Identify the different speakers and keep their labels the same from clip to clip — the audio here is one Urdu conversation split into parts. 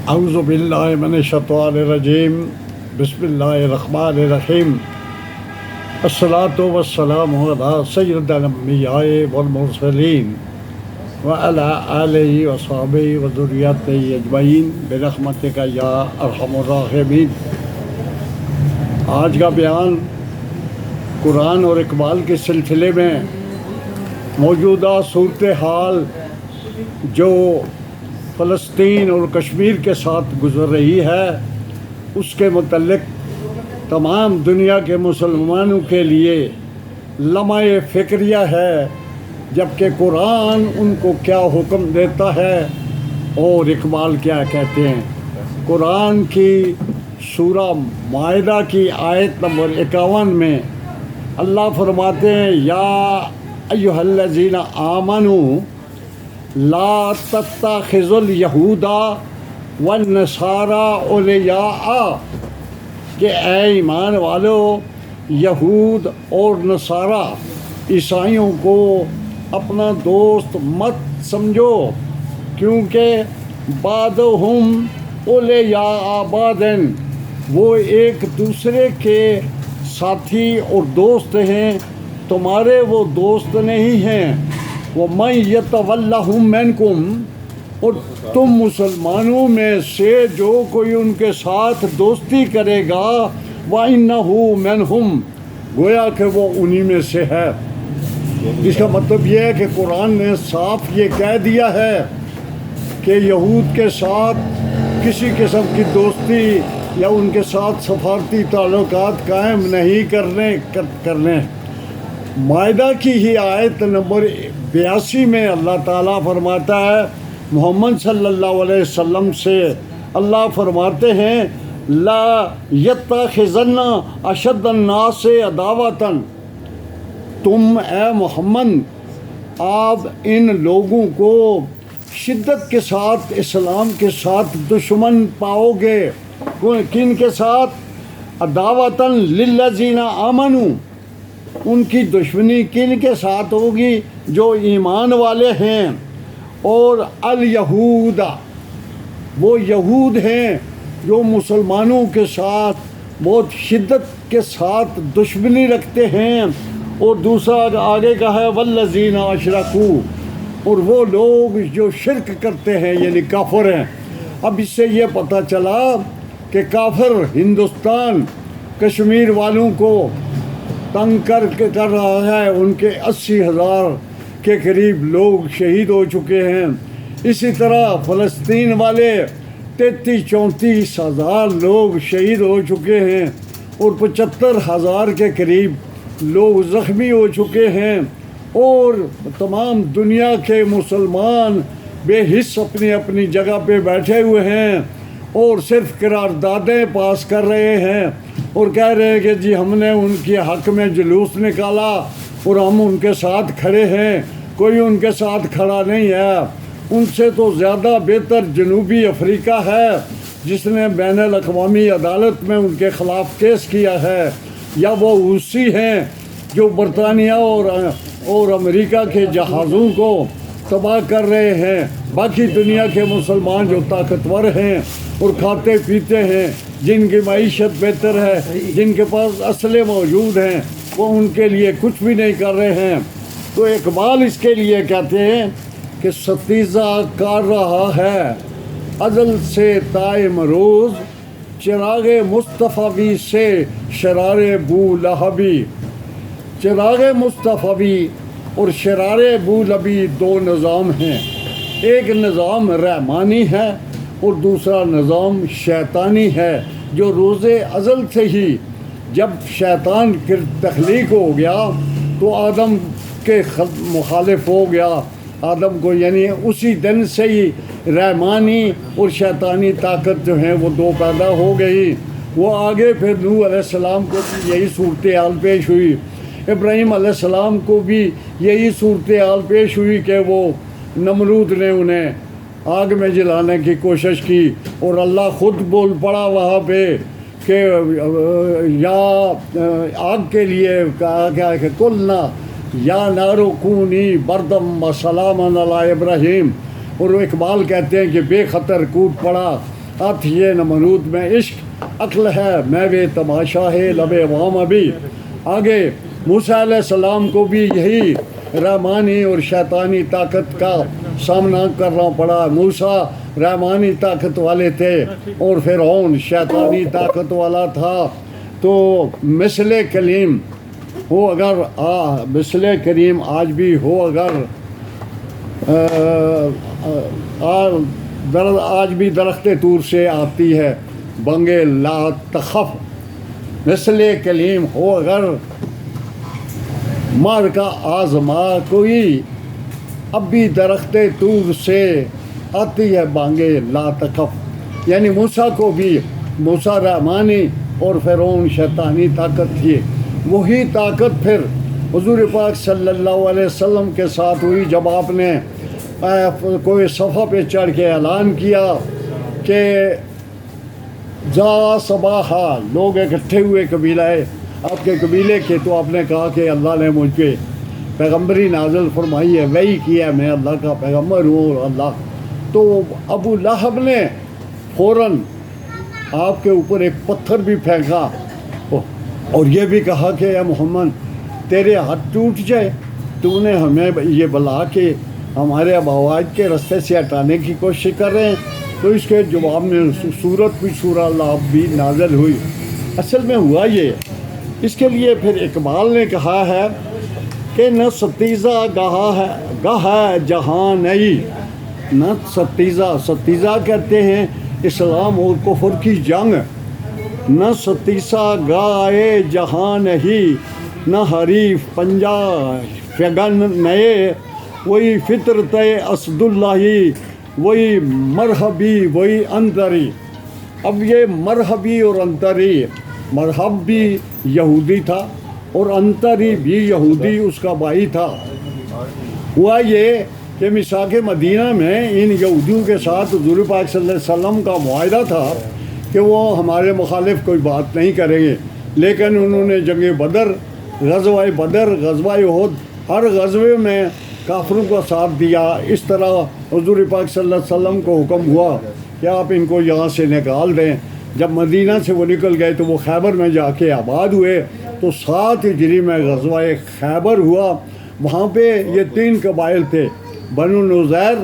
Speaker 1: اعوذ باللہ من الشیطان الرجیم بسم اللہ الرحمن الرحیم الصلاۃ والسلام علی سید الانبیاء والمرسلین وعلی آلہ وصحبہ وذریتہ اجمعین برحمتک یا ارحم الراحمین۔ آج کا بیان قرآن اور اقبال کے سلسلے میں موجودہ صورتحال جو فلسطین اور کشمیر کے ساتھ گزر رہی ہے اس کے متعلق تمام دنیا کے مسلمانوں کے لیے لمحہ فکریہ ہے، جبکہ قرآن ان کو کیا حکم دیتا ہے اور اقبال کیا کہتے ہیں۔ قرآن کی سورہ مائدہ کی آیت نمبر 51 میں اللہ فرماتے ہیں یا ایھا الذین آمنوا لا تتخذوا اليہود والنصارى اولیاء، کہ اے ایمان والو یہود اور نصارہ عیسائیوں کو اپنا دوست مت سمجھو، کیونکہ بعضهم اولیاء بعض، وہ ایک دوسرے کے ساتھی اور دوست ہیں، تمہارے وہ دوست نہیں ہیں۔ وَمَن يَتَوَلَّهُم مِّنكُمْ، اور تم مسلمانوں میں سے جو کوئی ان کے ساتھ دوستی کرے گا وَإِنَّهُ مِنْهُمْ، گویا کہ وہ انہی میں سے ہے۔ اس کا مطلب یہ ہے کہ قرآن نے صاف یہ کہہ دیا ہے کہ یہود کے ساتھ کسی قسم کی دوستی یا ان کے ساتھ سفارتی تعلقات قائم نہیں کرنے۔ مائدہ کی ہی آیت نمبر 82 میں اللہ تعالیٰ فرماتا ہے، محمد صلی اللہ علیہ وسلم سے اللہ فرماتے ہیں لا یتخذن اشد الناس عداوۃ، تم اے محمد آپ ان لوگوں کو شدت کے ساتھ اسلام کے ساتھ دشمن پاؤ گے۔ کن کے ساتھ؟ عداوۃ للذین آمنوا، ان کی دشمنی کن کے ساتھ ہوگی؟ جو ایمان والے ہیں۔ اور الیہود، وہ یہود ہیں جو مسلمانوں کے ساتھ بہت شدت کے ساتھ دشمنی رکھتے ہیں۔ اور دوسرا آگے کا ہے والذین اشرکوا، اور وہ لوگ جو شرک کرتے ہیں یعنی کافر ہیں۔ اب اس سے یہ پتہ چلا کہ کافر ہندوستان کشمیر والوں کو تنگ کر رہا ہے، ان کے 80,000 کے قریب لوگ شہید ہو چکے ہیں۔ اسی طرح فلسطین والے 33-34 ہزار لوگ شہید ہو چکے ہیں اور 75,000 کے قریب لوگ زخمی ہو چکے ہیں، اور تمام دنیا کے مسلمان بے حس اپنی اپنی جگہ پہ بیٹھے ہوئے ہیں اور صرف قراردادیں پاس کر رہے ہیں اور کہہ رہے ہیں کہ جی ہم نے ان کے حق میں جلوس نکالا اور ہم ان کے ساتھ کھڑے ہیں۔ کوئی ان کے ساتھ کھڑا نہیں ہے۔ ان سے تو زیادہ بہتر جنوبی افریقہ ہے جس نے بین الاقوامی عدالت میں ان کے خلاف کیس کیا ہے، یا وہ حوثی ہیں جو برطانیہ اور امریکہ کے جہازوں کو تباہ کر رہے ہیں۔ باقی دنیا کے مسلمان جو طاقتور ہیں اور کھاتے پیتے ہیں، جن کی معیشت بہتر ہے، جن کے پاس اسلحے موجود ہیں، وہ ان کے لیے کچھ بھی نہیں کر رہے ہیں۔ تو اقبال اس کے لیے کہتے ہیں کہ ستیزہ کار رہا ہے ازل سے تا امروز، چراغ مصطفی سے شرار بو لہبی۔ چراغ مصطفی اور شرار بو لہبی دو نظام ہیں، ایک نظام رحمانی ہے اور دوسرا نظام شیطانی ہے، جو روز ازل سے ہی جب شیطان کی تخلیق ہو گیا تو آدم کے مخالف ہو گیا۔ آدم کو یعنی اسی دن سے ہی رحمانی اور شیطانی طاقت جو ہیں وہ دو پیدا ہو گئی۔ وہ آگے پھر نوح علیہ السلام کو بھی یہی صورتحال پیش ہوئی، ابراہیم علیہ السلام کو بھی یہی صورتحال پیش ہوئی کہ وہ نمرود نے انہیں آگ میں جلانے کی کوشش کی، اور اللہ خود بول پڑا وہاں پہ کہ یا آگ کے لیے کہا کیا کہ قلنا یا نار کونی بردم و سلاما علی ابراہیم، اور وہ اقبال کہتے ہیں کہ بے خطر کود پڑا آتھیے نمرود میں عشق عقل ہے میوے تماشا ہے لب وام ابھی. آگے موسیٰ علیہ السلام کو بھی یہی رحمانی اور شیطانی طاقت کا سامنا کرنا پڑا. موسیٰ رحمانی طاقت والے تھے اور فرعون شیطانی طاقت والا تھا. تو مثل کلیم ہو اگر مثل کریم آج بھی ہو اگر آج بھی درخت طور سے آتی ہے بنگے لا تخف. مثل کلیم ہو اگر مار کا آزما کوئی اب بھی درخت طور سے آتی ہے بانگے لا تخف. یعنی موسیٰ کو بھی موسیٰ رحمانی اور فرعون شیطانی طاقت تھی. وہی طاقت پھر حضور پاک صلی اللہ علیہ وسلم کے ساتھ ہوئی جب آپ نے کوئی صفحہ پہ چڑھ کے اعلان کیا کہ ذا صباحا لوگ اکٹھے ہوئے قبیلہ آپ کے قبیلے کے. تو آپ نے کہا کہ اللہ نے مجھ پہ پیغمبری نازل فرمائی ہے وہی کیا میں اللہ کا پیغمبر ہوں. اور اللہ تو ابو لہب نے فوراً آپ کے اوپر ایک پتھر بھی پھینکا اور یہ بھی کہا کہ اے محمد تیرے ہاتھ ٹوٹ جائے, تو نے ہمیں یہ بلا کے ہمارے ابواج کے رستے سے ہٹانے کی کوشش کر رہے ہیں. تو اس کے جواب میں سورت بھی سورہ لہب بھی نازل ہوئی. اصل میں ہوا یہ, اس کے لیے پھر اقبال نے کہا ہے کہ نہ ستیزہ گاہ ہے جہاں نئی, نہ ستیزہ کہتے ہیں اسلام اور کفر کی جنگ. نہ ستیسا گائے جہاں نہیں نہ حریف پنجا فگن نئے. وہی فطرت اسد اللہ وہی مرحبی وہی انتری. اب یہ مرحبی اور انتری, مرحب بھی یہودی تھا اور انتری بھی یہودی اس کا بھائی تھا. ہوا یہ کہ میثاق مدینہ میں ان یہودیوں کے ساتھ حضور پاک صلی اللہ علیہ وسلم کا معاہدہ تھا کہ وہ ہمارے مخالف کوئی بات نہیں کریں گے. لیکن انہوں نے جنگ بدر, غزوہ بدر, غزوہ احد, ہر غزوے میں کافروں کا ساتھ دیا. اس طرح حضور پاک صلی اللہ علیہ وسلم کو حکم ہوا کہ آپ ان کو یہاں سے نکال دیں. جب مدینہ سے وہ نکل گئے تو وہ خیبر میں جا کے آباد ہوئے. تو 7 ہجری میں غزوہ خیبر ہوا. وہاں پہ یہ 3 قبائل تھے, بنو نذیر,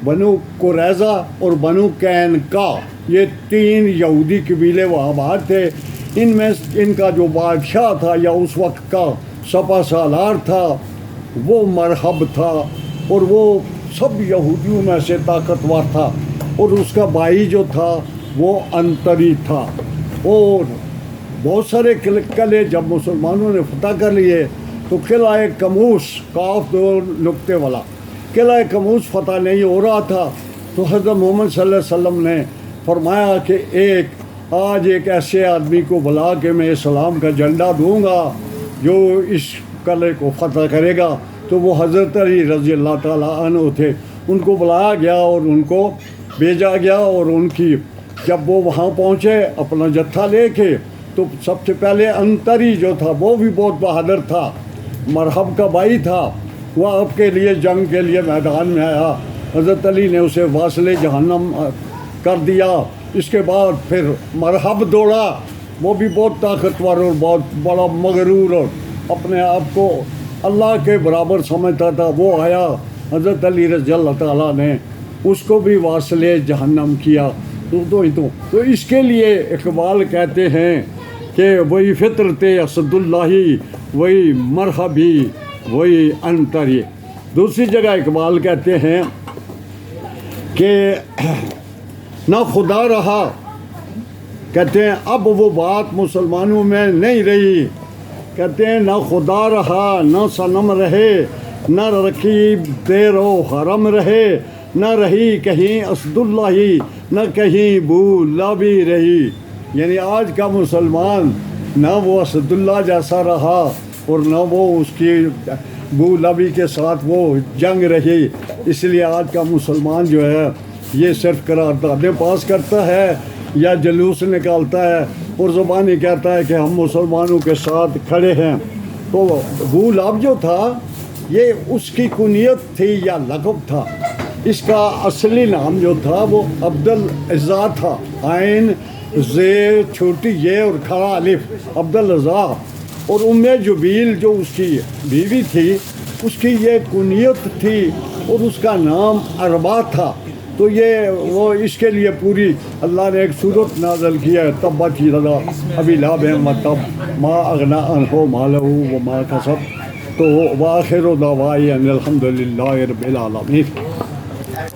Speaker 1: بنو قریظہ اور بنو قینقاع. یہ 3 یہودی قبیلے وہاں آباد تھے. ان میں ان کا جو بادشاہ تھا یا اس وقت کا سپہ سالار تھا وہ مرحب تھا اور وہ سب یہودیوں میں سے طاقتور تھا. اور اس کا بھائی جو تھا وہ انتری تھا. اور بہت سارے قلعے جب مسلمانوں نے فتح کر لیے تو قلعہ کموس, کاف 2 نقطے والا قلعہ کموس فتح نہیں ہو رہا تھا. تو حضرت محمد صلی اللہ علیہ وسلم نے فرمایا کہ آج ایک ایسے آدمی کو بلا کے میں اسلام کا جھنڈا دوں گا جو اس قلعے کو فتح کرے گا. تو وہ حضرت علی رضی اللہ تعالیٰ عنہ تھے. ان کو بلایا گیا اور ان کو بھیجا گیا. اور ان کی جب وہ وہاں پہنچے اپنا جتھا لے کے تو سب سے پہلے انتری جو تھا وہ بھی بہت بہادر تھا, مرحب کا بھائی تھا. وہ آپ کے لیے جنگ کے لیے میدان میں آیا. حضرت علی نے اسے واصل جہنم کر دیا. اس کے بعد پھر مرحب دوڑا, وہ بھی بہت طاقتور اور بہت بڑا مغرور اور اپنے آپ کو اللہ کے برابر سمجھتا تھا. وہ آیا, حضرت علی رضی اللہ تعالیٰ نے اس کو بھی واصل جہنم کیا. تو اس کے لیے اقبال کہتے ہیں کہ وہی فطرت اسد اللہ وہی مرحبی وہی انتری. دوسری جگہ اقبال کہتے ہیں کہ نہ خدا رہا, کہتے ہیں اب وہ بات مسلمانوں میں نہیں رہی. کہتے ہیں نہ خدا رہا نہ صنم رہے نہ رقیب دیر و حرم رہے, نہ رہی کہیں اسد اللہ نہ کہیں بو لابی رہی. یعنی آج کا مسلمان نہ وہ اسد اللہ جیسا رہا اور نہ وہ اس کی بو لابی کے ساتھ وہ جنگ رہی. اس لیے آج کا مسلمان جو ہے یہ صرف قراردادیں پاس کرتا ہے یا جلوس نکالتا ہے اور زبانی کہتا ہے کہ ہم مسلمانوں کے ساتھ کھڑے ہیں. تو بو لاب جو تھا یہ اس کی کنیت تھی یا لقب تھا. اس کا اصلی نام جو تھا وہ عبد العزا تھا، عین زیر چھوٹی یہ اور کھڑا الف، عبد العزا۔ اور جبیل جو اس کی بیوی تھی اس کی یہ کنیت تھی اور اس کا نام اربا تھا۔ تو یہ وہ اس کے لیے پوری اللہ نے ایک صورت نازل کیا ہے، تبت یدا ابی لہب وتب ما اغنی عنہ مالہ وما کسب۔ تو وآخر دعوانا الحمد للہ رب العالمین۔